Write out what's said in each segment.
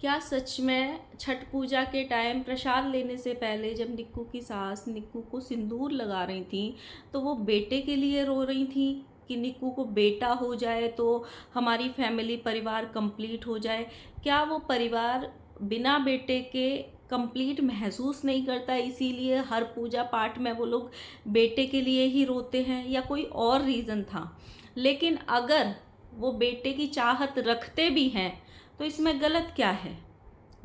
क्या सच में छठ पूजा के टाइम प्रसाद लेने से पहले जब निक्कू की सास निक्कू को सिंदूर लगा रही थी तो वो बेटे के लिए रो रही थी कि निक्कू को बेटा हो जाए तो हमारी फैमिली परिवार कंप्लीट हो जाए? क्या वो परिवार बिना बेटे के कंप्लीट महसूस नहीं करता, इसीलिए हर पूजा पाठ में वो लोग बेटे के लिए ही रोते हैं, या कोई और रीज़न था? लेकिन अगर वो बेटे की चाहत रखते भी हैं तो इसमें गलत क्या है?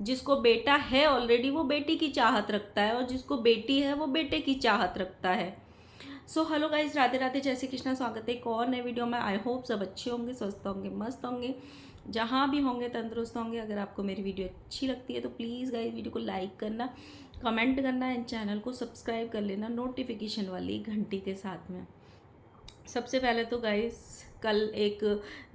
जिसको बेटा है ऑलरेडी वो बेटी की चाहत रखता है, और जिसको बेटी है वो बेटे की चाहत रखता है। So hello guys, Radhe Radhe, जय श्री कृष्णा। स्वागत है एक और नए वीडियो में। आई होप सब अच्छे होंगे, स्वस्थ होंगे, मस्त होंगे, जहाँ भी होंगे तंदुरुस्त होंगे। अगर आपको मेरी वीडियो अच्छी लगती है तो प्लीज़ गाइज वीडियो को लाइक करना, कमेंट करना एंड चैनल को सब्सक्राइब कर लेना नोटिफिकेशन वाली घंटी के साथ में। सबसे पहले तो गाइस, कल एक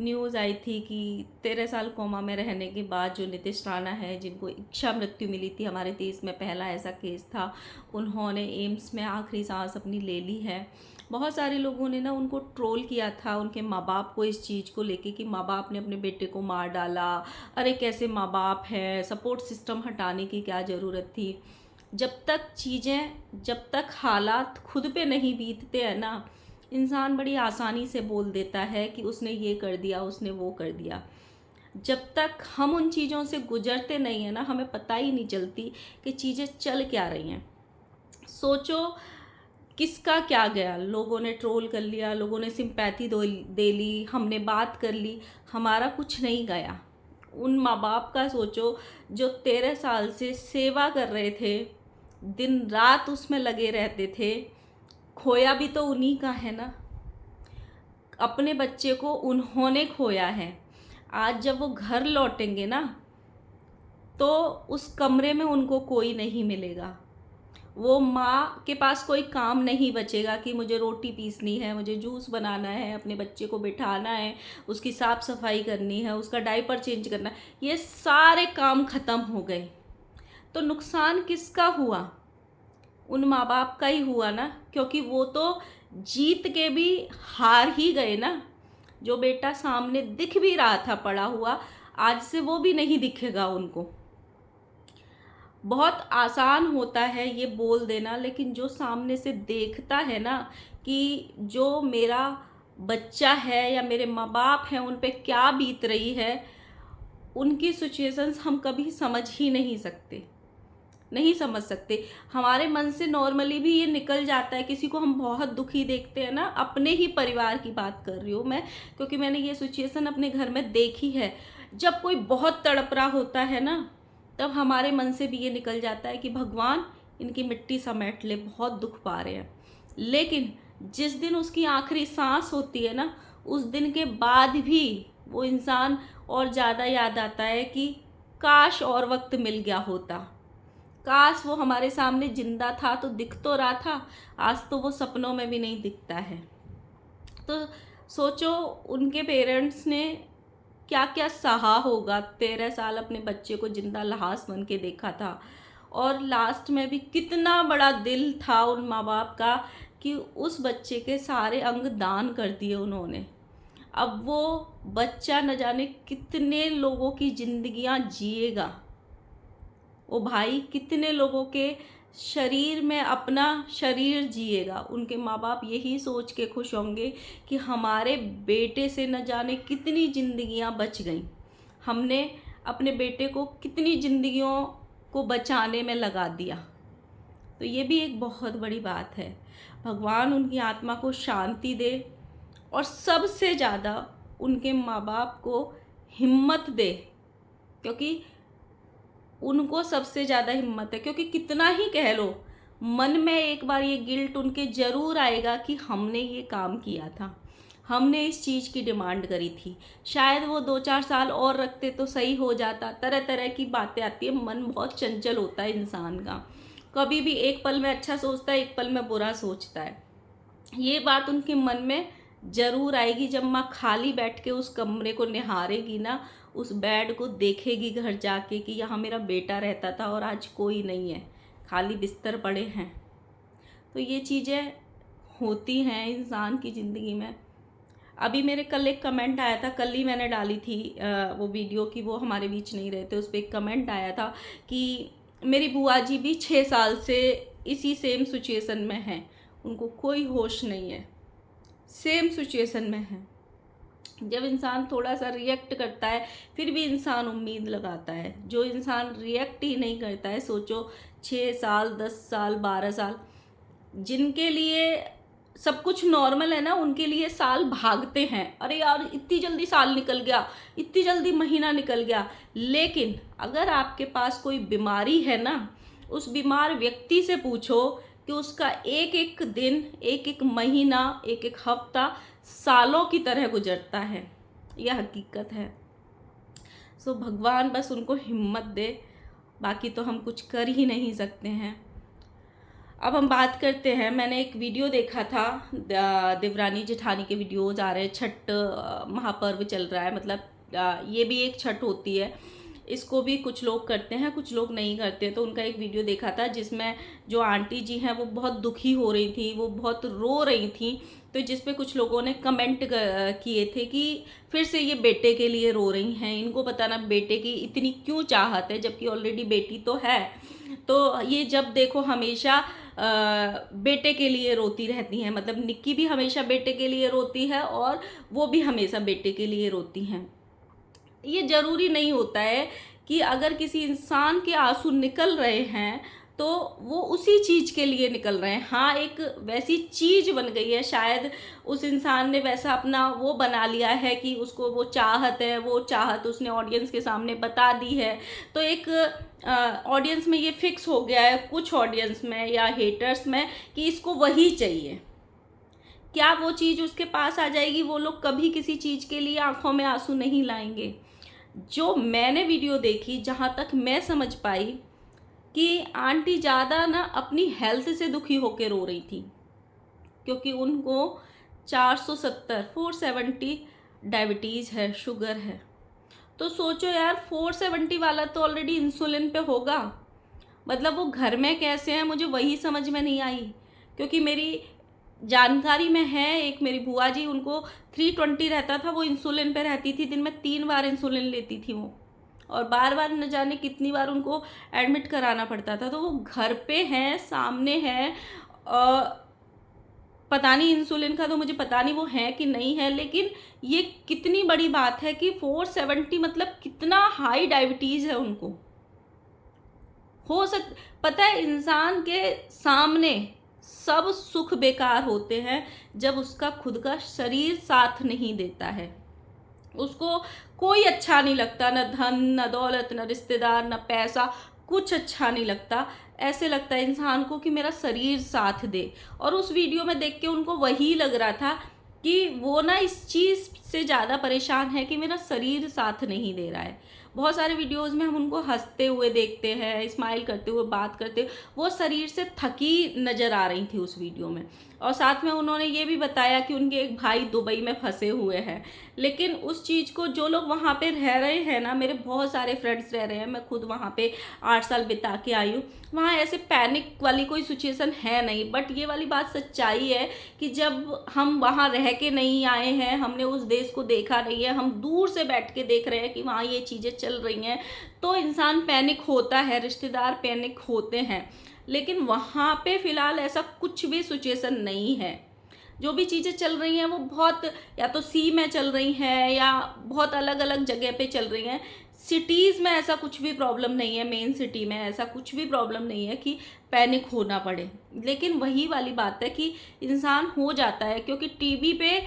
न्यूज़ आई थी कि 13 साल कोमा में रहने के बाद जो नीतीश राणा है, जिनको इच्छा मृत्यु मिली थी, हमारे देश में पहला ऐसा केस था, उन्होंने एम्स में आखिरी सांस अपनी ले ली है। बहुत सारे लोगों ने ना उनको ट्रोल किया था, उनके माँ बाप को, इस चीज़ को लेके कि माँ बाप ने अपने बेटे को मार डाला, अरे कैसे माँ बाप है, सपोर्ट सिस्टम हटाने की क्या ज़रूरत थी। जब तक हालात खुद पे नहीं बीतते हैं ना, इंसान बड़ी आसानी से बोल देता है कि उसने ये कर दिया, उसने वो कर दिया। जब तक हम उन चीज़ों से गुजरते नहीं हैं ना, हमें पता ही नहीं चलती कि चीज़ें चल क्या रही हैं। सोचो किसका क्या गया, लोगों ने ट्रोल कर लिया, लोगों ने सिंपैथी दे ली, हमने बात कर ली, हमारा कुछ नहीं गया। उन माँ बाप का सोचो जो 13 साल से सेवा कर रहे थे, दिन रात उसमें लगे रहते थे। खोया भी तो उन्हीं का है ना, अपने बच्चे को उन्होंने खोया है। आज जब वो घर लौटेंगे ना तो उस कमरे में उनको कोई नहीं मिलेगा। वो माँ के पास कोई काम नहीं बचेगा कि मुझे रोटी पीसनी है, मुझे जूस बनाना है, अपने बच्चे को बिठाना है, उसकी साफ़ सफाई करनी है, उसका डायपर चेंज करना है। ये सारे काम ख़त्म हो गए। तो नुकसान किसका हुआ? उन माँ बाप का ही हुआ ना, क्योंकि वो तो जीत के भी हार ही गए ना। जो बेटा सामने दिख भी रहा था पड़ा हुआ, आज से वो भी नहीं दिखेगा उनको। बहुत आसान होता है ये बोल देना, लेकिन जो सामने से देखता है ना कि जो मेरा बच्चा है या मेरे माँ बाप हैं उन पे क्या बीत रही है, उनकी सिचुएशंस हम कभी समझ ही नहीं समझ सकते। हमारे मन से नॉर्मली भी ये निकल जाता है। किसी को हम बहुत दुखी देखते हैं ना, अपने ही परिवार की बात कर रही हूँ मैं, क्योंकि मैंने ये सिचुएशन अपने घर में देखी है। जब कोई बहुत तड़प रहा होता है ना, तब हमारे मन से भी ये निकल जाता है कि भगवान इनकी मिट्टी समेट ले, बहुत दुख पा रहे हैं। लेकिन जिस दिन उसकी आखिरी सांस होती है ना, उस दिन के बाद भी वो इंसान और ज़्यादा याद आता है कि काश और वक्त मिल गया होता, काश वो हमारे सामने जिंदा था तो दिख तो रहा था। आज तो वो सपनों में भी नहीं दिखता है। तो सोचो उनके पेरेंट्स ने क्या क्या सहा होगा। 13 साल अपने बच्चे को जिंदा लाश बन के देखा था, और लास्ट में भी कितना बड़ा दिल था उन माँ बाप का कि उस बच्चे के सारे अंग दान कर दिए उन्होंने। अब वो बच्चा न जाने कितने लोगों की जिंदगियां जिएगा, वो भाई कितने लोगों के शरीर में अपना शरीर जिएगा। उनके माँ बाप यही सोच के खुश होंगे कि हमारे बेटे से न जाने कितनी ज़िंदगियाँ बच गईं, हमने अपने बेटे को कितनी ज़िंदगियों को बचाने में लगा दिया। तो ये भी एक बहुत बड़ी बात है। भगवान उनकी आत्मा को शांति दे, और सबसे ज़्यादा उनके माँ बाप को हिम्मत दे, क्योंकि उनको सबसे ज़्यादा हिम्मत है। क्योंकि कितना ही कह लो, मन में एक बार ये गिल्ट उनके ज़रूर आएगा कि हमने ये काम किया था, हमने इस चीज़ की डिमांड करी थी। शायद वो 2-4 साल और रखते तो सही हो जाता। तरह तरह की बातें आती है, मन बहुत चंचल होता है इंसान का, कभी भी एक पल में अच्छा सोचता है, एक पल में बुरा सोचता है। ये बात उनके मन में ज़रूर आएगी जब माँ खाली बैठ के उस कमरे को निहारेगी ना, उस बेड को देखेगी घर जाके कि यहाँ मेरा बेटा रहता था और आज कोई नहीं है, खाली बिस्तर पड़े हैं। तो ये चीज़ें होती हैं इंसान की ज़िंदगी में। अभी मेरे कल एक कमेंट आया था, कल ही मैंने डाली थी वो वीडियो कि वो हमारे बीच नहीं रहते, उस पर एक कमेंट आया था कि मेरी बुआ जी भी 6 साल से इसी सेम सिचुएशन में हैं, उनको कोई होश नहीं है, सेम सिचुएशन में है। जब इंसान थोड़ा सा रिएक्ट करता है फिर भी इंसान उम्मीद लगाता है, जो इंसान रिएक्ट ही नहीं करता है, सोचो 6 साल, 10 साल, 12 साल, जिनके लिए सब कुछ नॉर्मल है ना, उनके लिए साल भागते हैं, अरे यार इतनी जल्दी साल निकल गया, इतनी जल्दी महीना निकल गया। लेकिन अगर आपके पास कोई बीमारी है ना, उस बीमार व्यक्ति से पूछो कि उसका एक एक दिन, एक एक महीना, एक एक हफ्ता सालों की तरह गुजरता है, यह हकीकत है। सो भगवान बस उनको हिम्मत दे, बाकी तो हम कुछ कर ही नहीं सकते हैं। अब हम बात करते हैं, मैंने एक वीडियो देखा था, देवरानी जेठानी के वीडियोज आ रहे हैं, छठ महापर्व चल रहा है, मतलब ये भी एक छठ होती है, इसको भी कुछ लोग करते हैं, कुछ लोग नहीं करते। तो उनका एक वीडियो देखा था जिसमें जो आंटी जी हैं वो बहुत दुखी हो रही थी, वो बहुत रो रही थी, तो जिस पे कुछ लोगों ने कमेंट किए थे कि फिर से ये बेटे के लिए रो रही हैं, इनको पता ना बेटे की इतनी क्यों चाहत है, जबकि ऑलरेडी बेटी तो है। तो ये जब देखो हमेशा बेटे के लिए रोती रहती हैं, मतलब निक्की भी हमेशा बेटे के लिए रोती है और वो भी हमेशा बेटे के लिए रोती हैं। ये ज़रूरी नहीं होता है कि अगर किसी इंसान के आंसू निकल रहे हैं तो वो उसी चीज़ के लिए निकल रहे हैं। हाँ, एक वैसी चीज़ बन गई है, शायद उस इंसान ने वैसा अपना वो बना लिया है कि उसको वो चाहत है, वो चाहत उसने ऑडियंस के सामने बता दी है, तो एक ऑडियंस में ये फिक्स हो गया है, कुछ ऑडियंस में या हेटर्स में, कि इसको वही चाहिए। क्या वो चीज़ उसके पास आ जाएगी? वो लोग कभी किसी चीज़ के लिए आंखों में आंसू नहीं लाएंगे। जो मैंने वीडियो देखी, जहाँ तक मैं समझ पाई, कि आंटी ज़्यादा ना अपनी हेल्थ से दुखी होकर रो रही थी, क्योंकि उनको 470 डायबिटीज़ है, शुगर है। तो सोचो यार, 470 वाला तो ऑलरेडी इंसुलिन पे होगा, मतलब वो घर में कैसे हैं मुझे वही समझ में नहीं आई। क्योंकि मेरी जानकारी में है, एक मेरी बुआ जी, उनको 320 रहता था, वो इंसुलिन पे रहती थी, दिन में 3 बार इंसुलिन लेती थी वो, और बार बार न जाने कितनी बार उनको एडमिट कराना पड़ता था। तो वो घर पे हैं, सामने हैं, पता नहीं इंसुलिन का तो मुझे पता नहीं वो है कि नहीं है, लेकिन ये कितनी बड़ी बात है कि 470 मतलब कितना हाई डायबिटीज़ है उनको। पता है, इंसान के सामने सब सुख बेकार होते हैं जब उसका खुद का शरीर साथ नहीं देता है। उसको कोई अच्छा नहीं लगता, न धन, न दौलत, न रिश्तेदार, न पैसा, कुछ अच्छा नहीं लगता। ऐसे लगता है इंसान को कि मेरा शरीर साथ दे। और उस वीडियो में देख के उनको वही लग रहा था कि वो ना इस चीज़ से ज़्यादा परेशान है कि मेरा शरीर साथ नहीं दे रहा है। बहुत सारे वीडियोज़ में हम उनको हंसते हुए देखते हैं, स्माइल करते हुए, बात करते हुए, वो शरीर से थकी नज़र आ रही थी उस वीडियो में। और साथ में उन्होंने ये भी बताया कि उनके एक भाई दुबई में फंसे हुए हैं। लेकिन उस चीज़ को जो लोग वहाँ पे रह रहे हैं ना, मेरे बहुत सारे फ्रेंड्स रह रहे हैं, मैं खुद वहाँ पे 8 साल बिता के आई हूँ, वहाँ ऐसे पैनिक वाली कोई सिचुएशन है नहीं। बट ये वाली बात सच्चाई है कि जब हम वहाँ रह के नहीं आए हैं, हमने उस देश को देखा नहीं है, हम दूर से बैठ के देख रहे हैं कि वहाँ ये चीज़ें चल रही हैं, तो इंसान पैनिक होता है, रिश्तेदार पैनिक होते हैं। लेकिन वहाँ पे फ़िलहाल ऐसा कुछ भी सिचुएशन नहीं है। जो भी चीज़ें चल रही हैं वो बहुत या तो सी में चल रही हैं या बहुत अलग अलग जगह पे चल रही हैं। सिटीज़ में ऐसा कुछ भी प्रॉब्लम नहीं है, मेन सिटी में ऐसा कुछ भी प्रॉब्लम नहीं है कि पैनिक होना पड़े। लेकिन वही वाली बात है कि इंसान हो जाता है, क्योंकि टीवी पे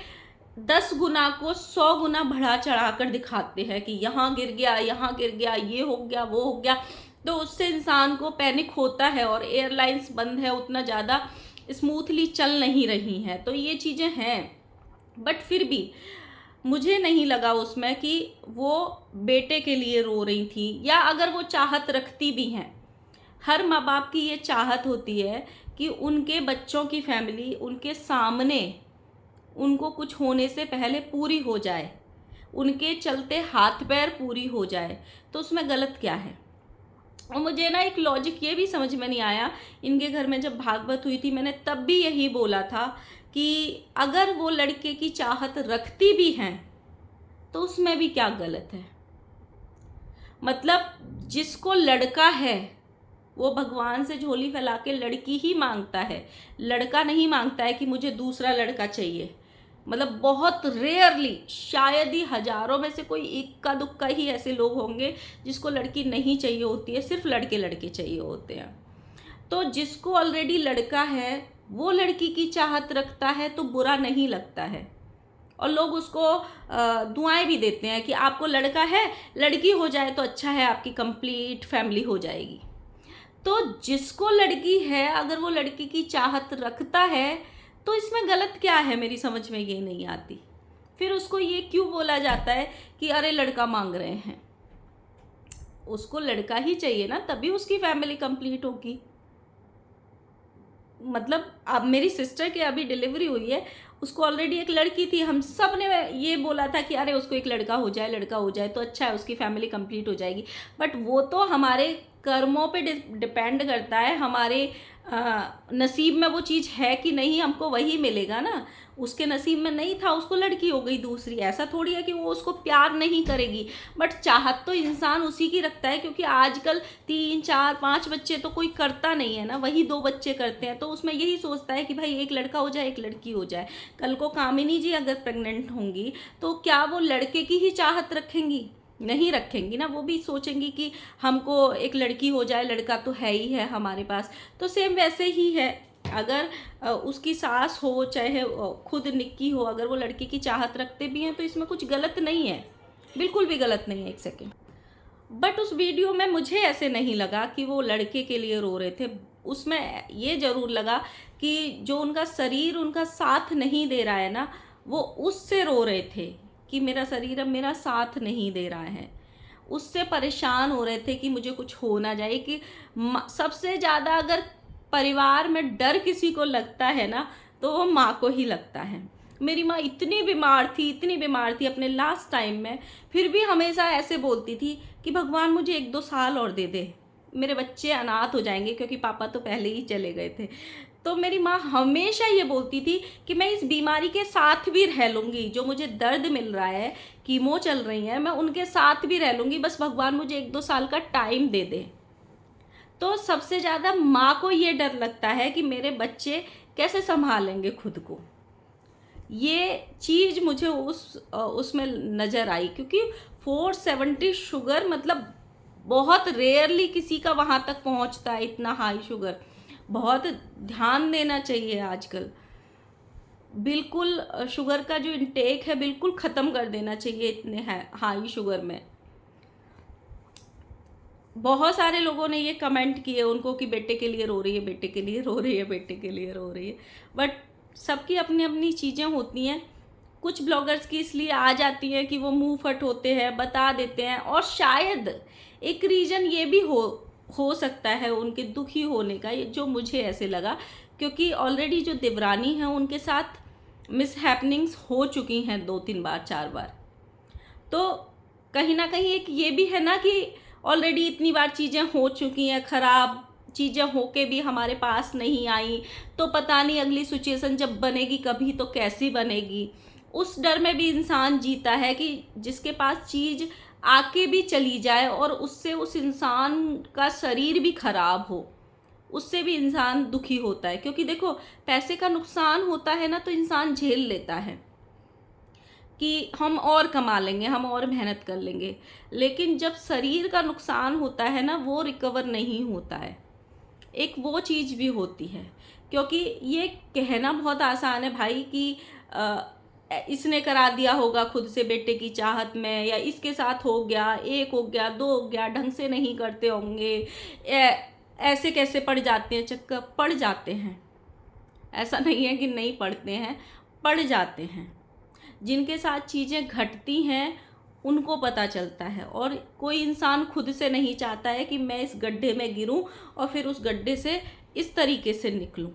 10 गुना को 100 गुना बढ़ा चढ़ा कर दिखाते हैं कि यहाँ गिर गया, यहाँ गिर गया, ये हो गया, वो हो गया, तो उससे इंसान को पैनिक होता है। और एयरलाइंस बंद है, उतना ज़्यादा स्मूथली चल नहीं रही हैं, तो ये चीज़ें हैं। बट फिर भी मुझे नहीं लगा उसमें कि वो बेटे के लिए रो रही थी, या अगर वो चाहत रखती भी हैं, हर माँ बाप की ये चाहत होती है कि उनके बच्चों की फैमिली उनके सामने उनको कुछ होने से पहले पूरी हो जाए, उनके चलते हाथ पैर पूरी हो जाए, तो उसमें गलत क्या है। और मुझे ना एक लॉजिक ये भी समझ में नहीं आया, इनके घर में जब भागवत हुई थी मैंने तब भी यही बोला था कि अगर वो लड़के की चाहत रखती भी हैं तो उसमें भी क्या गलत है। मतलब जिसको लड़का है वो भगवान से झोली फैला के लड़की ही मांगता है, लड़का नहीं मांगता है कि मुझे दूसरा लड़का चाहिए। मतलब बहुत रेयरली, शायद ही हजारों में से कोई इक्का दुक्का ही ऐसे लोग होंगे जिसको लड़की नहीं चाहिए होती है, सिर्फ लड़के लड़के चाहिए होते हैं। तो जिसको ऑलरेडी लड़का है वो लड़की की चाहत रखता है तो बुरा नहीं लगता है, और लोग उसको दुआएं भी देते हैं कि आपको लड़का है, लड़की हो जाए तो अच्छा है, आपकी कंप्लीट फैमिली हो जाएगी। तो जिसको लड़की है अगर वो लड़की की चाहत रखता है तो इसमें गलत क्या है, मेरी समझ में ये नहीं आती। फिर उसको ये क्यों बोला जाता है कि अरे लड़का मांग रहे हैं। उसको लड़का ही चाहिए ना, तभी उसकी फैमिली कंप्लीट होगी। मतलब अब मेरी सिस्टर की अभी डिलीवरी हुई है, उसको ऑलरेडी एक लड़की थी, हम सब ने ये बोला था कि अरे उसको एक लड़का हो जाए, लड़का हो जाए तो अच्छा है, उसकी फैमिली कंप्लीट हो जाएगी। बट वो तो हमारे कर्मों पे डिपेंड करता है, हमारे नसीब में वो चीज़ है कि नहीं, हमको वही मिलेगा ना। उसके नसीब में नहीं था, उसको लड़की हो गई दूसरी, ऐसा थोड़ी है कि वो उसको प्यार नहीं करेगी। बट चाहत तो इंसान उसी की रखता है, क्योंकि आजकल 3 4 5 बच्चे तो कोई करता नहीं है ना, वही 2 बच्चे करते हैं। तो उसमें यही सोचता है कि भाई एक लड़का हो जाए, एक लड़की हो जाए। कल को कामिनी जी अगर प्रेग्नेंट होंगी तो क्या वो लड़के की ही चाहत रखेंगी? नहीं रखेंगी ना, वो भी सोचेंगी कि हमको एक लड़की हो जाए, लड़का तो है ही है हमारे पास। तो सेम वैसे ही है, अगर उसकी सास हो चाहे खुद निक्की हो, अगर वो लड़के की चाहत रखते भी हैं तो इसमें कुछ गलत नहीं है, बिल्कुल भी गलत नहीं है, एक सेकेंड। बट उस वीडियो में मुझे ऐसे नहीं लगा कि वो लड़के के लिए रो रहे थे। उसमें ये ज़रूर लगा कि जो उनका शरीर उनका साथ नहीं दे रहा है ना, वो उससे रो रहे थे कि मेरा शरीर अब मेरा साथ नहीं दे रहा है। उससे परेशान हो रहे थे कि मुझे कुछ हो ना जाए। कि सबसे ज़्यादा अगर परिवार में डर किसी को लगता है ना तो वो माँ को ही लगता है। मेरी माँ इतनी बीमार थी अपने लास्ट टाइम में, फिर भी हमेशा ऐसे बोलती थी कि भगवान मुझे 1-2 साल और दे दे, मेरे बच्चे अनाथ हो जाएंगे, क्योंकि पापा तो पहले ही चले गए थे। तो मेरी माँ हमेशा ये बोलती थी कि मैं इस बीमारी के साथ भी रह लूँगी, जो मुझे दर्द मिल रहा है, कीमो चल रही है, मैं उनके साथ भी रह लूँगी, बस भगवान मुझे 1-2 साल का टाइम दे दे। तो सबसे ज़्यादा माँ को ये डर लगता है कि मेरे बच्चे कैसे संभालेंगे खुद को। ये चीज़ मुझे उसमें नज़र आई, क्योंकि 470 शुगर मतलब बहुत रेयरली किसी का वहाँ तक पहुँचता है, इतना हाई शुगर। बहुत ध्यान देना चाहिए आजकल। बिल्कुल शुगर का जो इंटेक है बिल्कुल ख़त्म कर देना चाहिए इतने हाई शुगर में। बहुत सारे लोगों ने ये कमेंट किए उनको कि बेटे के लिए रो रही है, बेटे के लिए रो रही है, बेटे के लिए रो रही है। बट सबकी अपनी अपनी चीज़ें होती हैं। कुछ ब्लॉगर्स की इसलिए आ जाती हैं कि वो मुंह फट होते हैं, बता देते हैं, और शायद एक रीज़न ये भी हो सकता है उनके दुखी होने का, जो मुझे ऐसे लगा, क्योंकि ऑलरेडी जो देवरानी हैं उनके साथ मिसहैपनिंग्स हो चुकी हैं 2-3 बार 4 बार। तो कहीं ना कहीं एक ये भी है ना कि ऑलरेडी इतनी बार चीज़ें हो चुकी हैं, ख़राब चीज़ें होके भी हमारे पास नहीं आई, तो पता नहीं अगली सिचुएशन जब बनेगी कभी तो कैसी बनेगी। उस डर में भी इंसान जीता है कि जिसके पास चीज़ आके भी चली जाए और उससे उस इंसान का शरीर भी खराब हो, उससे भी इंसान दुखी होता है। क्योंकि देखो, पैसे का नुकसान होता है ना तो इंसान झेल लेता है कि हम और कमा लेंगे, हम और मेहनत कर लेंगे। लेकिन जब शरीर का नुकसान होता है ना, वो रिकवर नहीं होता है। एक वो चीज़ भी होती है। क्योंकि ये कहना बहुत आसान है भाई कि इसने करा दिया होगा खुद से बेटे की चाहत में, या इसके साथ हो गया, 1 हो गया, 2 हो गया, ढंग से नहीं करते होंगे, ऐसे कैसे पड़ जाते हैं चक्कर। पड़ जाते हैं, ऐसा नहीं है कि नहीं पढ़ते हैं, पड़ जाते हैं। जिनके साथ चीज़ें घटती हैं उनको पता चलता है। और कोई इंसान खुद से नहीं चाहता है कि मैं इस गड्ढे में गिरूं और फिर उस गड्ढे से इस तरीके से निकलूं।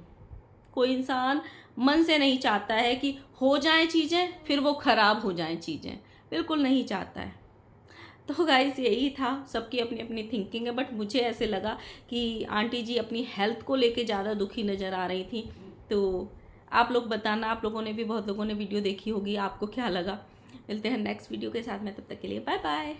कोई इंसान मन से नहीं चाहता है कि हो जाएं चीज़ें फिर वो ख़राब हो जाएं चीज़ें, बिल्कुल नहीं चाहता है। तो गाइस यही था, सबकी अपनी अपनी थिंकिंग है। बट मुझे ऐसे लगा कि आंटी जी अपनी हेल्थ को लेके ज़्यादा दुखी नज़र आ रही थी। तो आप लोग बताना, आप लोगों ने भी, बहुत लोगों ने वीडियो देखी होगी, आपको क्या लगा। मिलते हैं नेक्स्ट वीडियो के साथ में, तब तक के लिए बाय बाय।